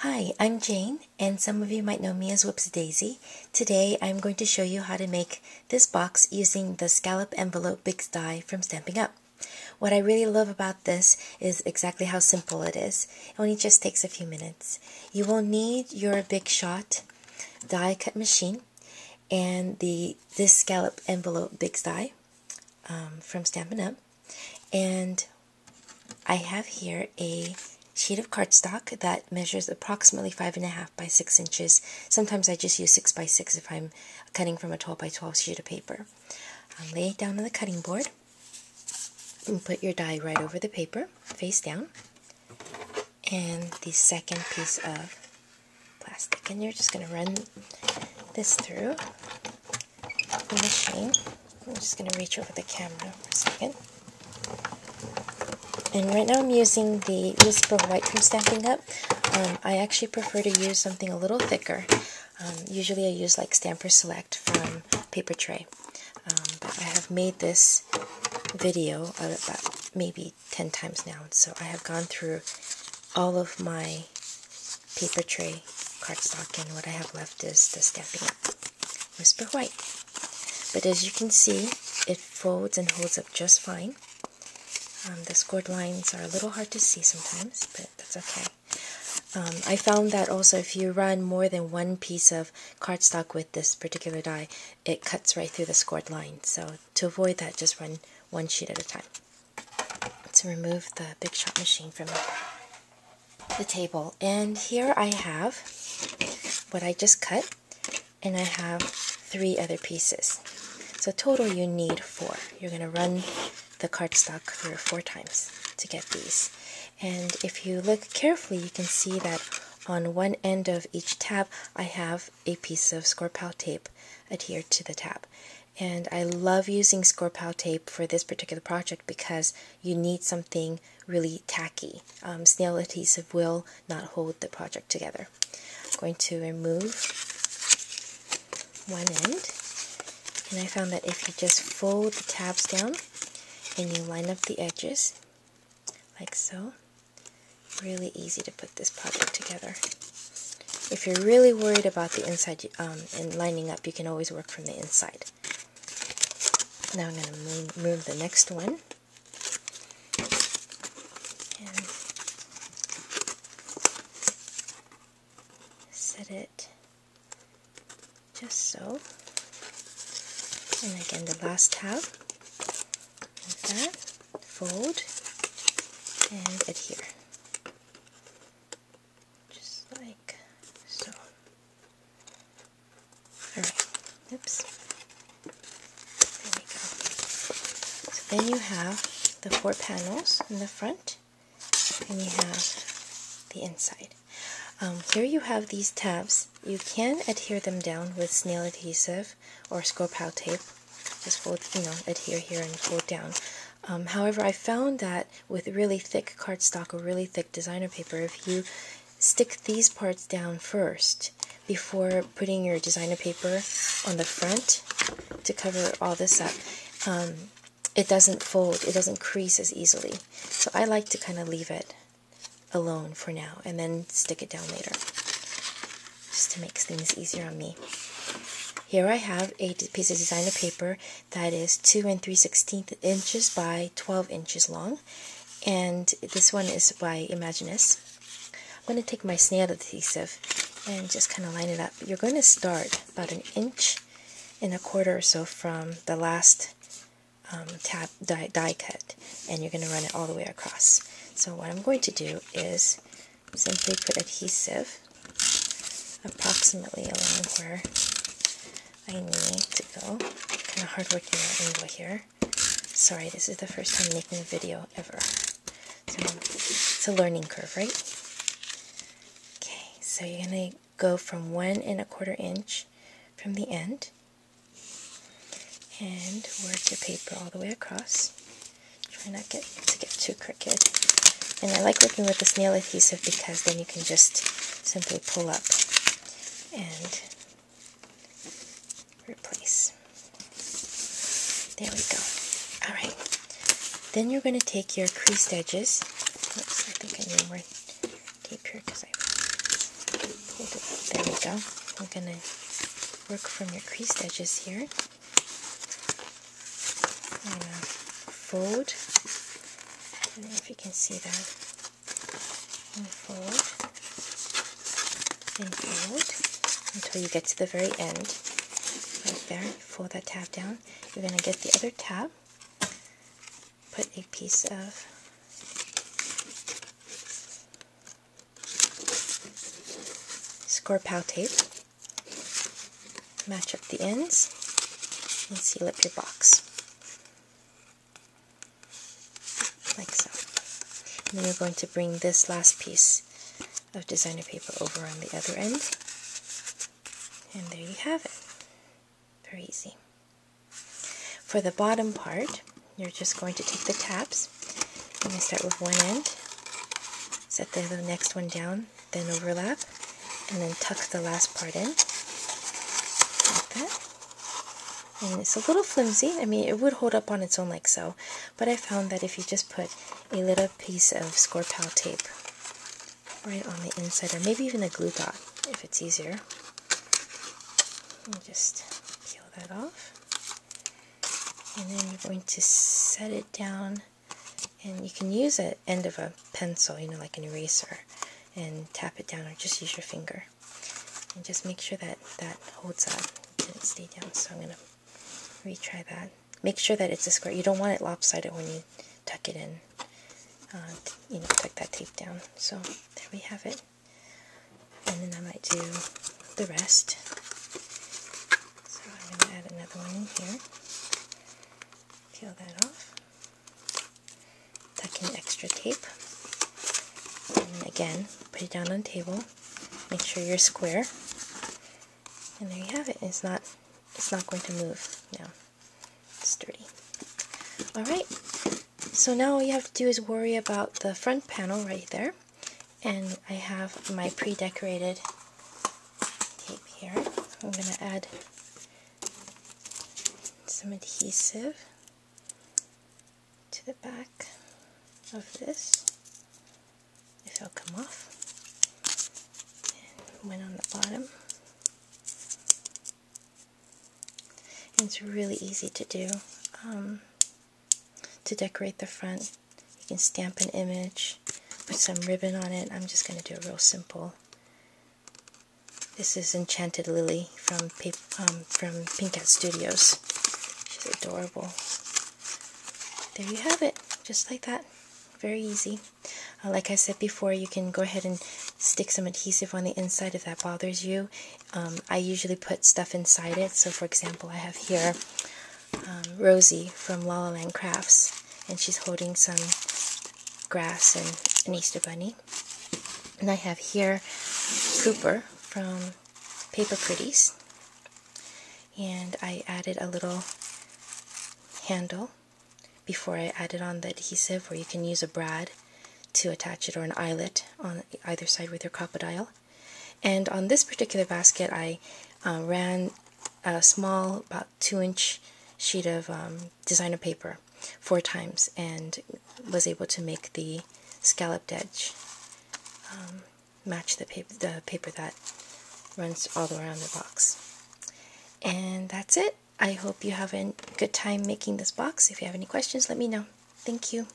Hi, I'm Jane, and some of you might know me as Whoopsie Daisy. Today I'm going to show you how to make this box using the Scallop Envelope Die from Stampin' Up. What I really love about this is exactly how simple it is. It only just takes a few minutes. You will need your Big Shot die cut machine and this Scallop Envelope Die from Stampin' Up. And I have here a sheet of cardstock that measures approximately 5.5 by 6 inches. Sometimes I just use 6 by 6 if I'm cutting from a 12 by 12 sheet of paper. Lay it down on the cutting board and put your die right over the paper, face down, and the second piece of plastic. And you're just going to run this through the machine. I'm just going to reach over the camera for a second. And right now I'm using the Whisper White from Stampin' Up. I actually prefer to use something a little thicker. Usually I use like Stamper Select from Paper Tray. But I have made this video about maybe 10 times now. So I have gone through all of my Paper Tray cardstock, and what I have left is the Stampin' Up Whisper White. But as you can see, it folds and holds up just fine. The scored lines are a little hard to see sometimes, but that's okay. I found that also if you run more than one piece of cardstock with this particular die, it cuts right through the scored line. So to avoid that, just run one sheet at a time. Let's remove the Big Shot machine from the table. And here I have what I just cut, and I have 3 other pieces. So total you need 4. You're going to run the cardstock through 4 times to get these. And if you look carefully, you can see that on one end of each tab I have a piece of score pal tape adhered to the tab. And I love using score pal tape for this particular project because you need something really tacky. Snail adhesive will not hold the project together. I'm going to remove one end, and I found that if you just fold the tabs down and you line up the edges like so, really easy to put this project together. If you're really worried about the inside and lining up, you can always work from the inside. Now I'm going to move the next one, and set it just so. And again, the last tab, like that, fold, and adhere. Just like so. Alright, oops. There we go. So then you have the 4 panels in the front, and you have the inside. Here you have these tabs. You can adhere them down with snail adhesive or score pal tape. Just fold, adhere here and fold down. However, I found that with really thick cardstock or really thick designer paper, if you stick these parts down first before putting your designer paper on the front to cover all this up, it doesn't fold, it doesn't crease as easily. So I like to kind of leave it alone for now and then stick it down later, just to make things easier on me. Here I have a piece of designer paper that is 2 3/16 inches by 12 inches long, and this one is by Imaginis. I'm going to take my snail adhesive and just kind of line it up. You're going to start about 1.25 inches or so from the last tab die cut, and you're going to run it all the way across. So what I'm going to do is simply put adhesive approximately along where I need to go. Kind of hard working at angle here. Sorry, this is the first time making a video ever. So it's a learning curve, right? Okay, so you're going to go from 1.25 inch from the end and work your paper all the way across. Try not to get too crooked. And I like working with the snail adhesive because then you can just simply pull up and replace. There we go. Alright. Then you're going to take your creased edges. Oops, I think I need more tape here because I Hold it. There we go. I'm going to work from your creased edges here. I'm going to fold. I don't know if you can see that. And fold. And fold until you get to the very end. Right there. Fold that tab down. You're going to get the other tab. Put a piece of score pow tape. Match up the ends and seal up your box. Like so. And then you're going to bring this last piece of designer paper over on the other end. And there you have it. Very easy. For the bottom part, you're just going to take the tabs. I'm going to start with one end, set the next one down, then overlap, and then tuck the last part in, like that. And it's a little flimsy. I mean, it would hold up on its own like so, but I found that if you just put a little piece of score pow tape right on the inside, or maybe even a glue dot if it's easier, and just peel that off. And then you're going to set it down, and you can use the end of a pencil, you know, like an eraser, and tap it down, or just use your finger. And just make sure that that holds up, didn't stay down. So I'm going to retry that. Make sure that it's a square. You don't want it lopsided when you tuck it in, you know, tuck that tape down. So there we have it. And then I might do the rest. So I'm going to add another one in here. Peel that off. Tuck in extra tape. And again, put it down on the table. Make sure you're square. And there you have it. It's not going to move now. It's sturdy. Alright, so now all you have to do is worry about the front panel right there. And I have my pre-decorated tape here. I'm going to add some adhesive to the back of this, if it'll come off, and one on the bottom. And it's really easy to do. To decorate the front, you can stamp an image, put some ribbon on it. I'm just going to do a real simple. This is Enchanted Lily from Pink Cat Studios. She's adorable. There you have it, just like that. Very easy. Like I said before, you can go ahead and stick some adhesive on the inside if that bothers you. I usually put stuff inside it. So for example, I have here Rosie from La La Land Crafts, and she's holding some grass and an Easter bunny. And I have here Cooper from Paper Pretties, and I added a little handle before I added on the adhesive, or you can use a brad to attach it, or an eyelet on either side with your crocodile. And on this particular basket, I ran a small, about 2-inch sheet of designer paper 4 times, and was able to make the scalloped edge match the paper that runs all around the box. And that's it. I hope you have a good time making this box. If you have any questions, let me know. Thank you.